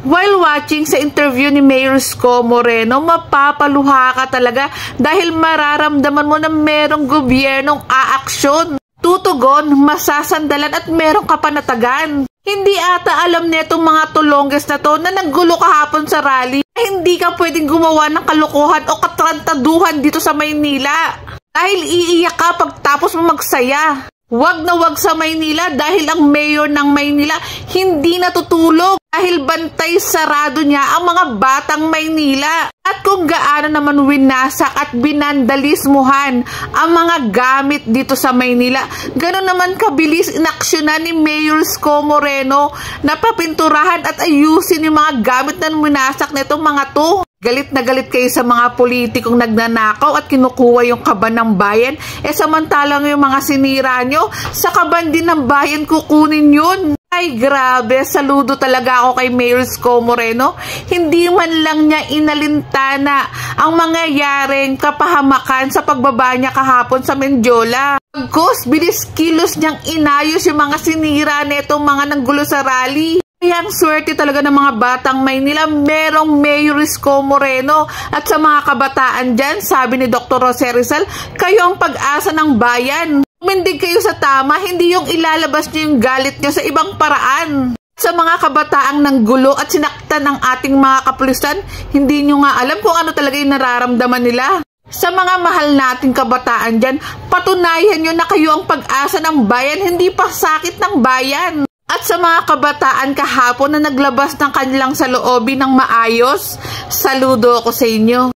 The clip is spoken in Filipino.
While watching sa interview ni Mayor Isko Moreno, mapapaluha ka talaga dahil mararamdaman mo na merong gobyernong aaksyon, tutugon, masasandalan at merong kapanatagan. Hindi ata alam netong mga tulongges na to na naggulo kahapon sa rally. Hindi ka pwedeng gumawa ng kalokohan o katrantaduhan dito sa Maynila. Dahil iiyak ka pagtapos mo magsaya. Wag na wag sa Maynila dahil ang mayor ng Maynila hindi natutulog dahil bantay sarado niya ang mga batang Maynila. At kung gaano naman winasak at binandalismuhan ang mga gamit dito sa Maynila, gano'n naman kabilis inaksyonan ni Mayor Isko Moreno na papinturahan at ayusin yung mga gamit na winasak nitong mga to. Galit na galit kayo sa mga politikong nagnanakaw at kinukuha yung kaban ng bayan. Samantalang yung mga sinira nyo, sa kaban din ng bayan kukunin yun. Ay grabe, saludo talaga ako kay Mayor Isko Moreno. Hindi man lang niya inalintana ang mangyayaring kapahamakan sa pagbaba niya kahapon sa Mendiola. Pagkos, bilis kilos niyang inayos yung mga sinira netong mga nanggulo sa rally. Kaya ang swerte talaga ng mga batang Maynila, merong Mayor Isko Moreno. At sa mga kabataan dyan, sabi ni Dr. Jose Rizal, kayo ang pag-asa ng bayan. Umindig kayo sa tama, hindi yung ilalabas niyo yung galit niyo sa ibang paraan. Sa mga kabataang nanggulo at sinaktan ng ating mga kapulisan, hindi niyo nga alam kung ano talaga yung nararamdaman nila. Sa mga mahal nating kabataan dyan, patunayan niyo na kayo ang pag-asa ng bayan, hindi pa sakit ng bayan. At sa mga kabataan kahapon na naglabas ng kanilang saloobin ng maayos, saludo ako sa inyo.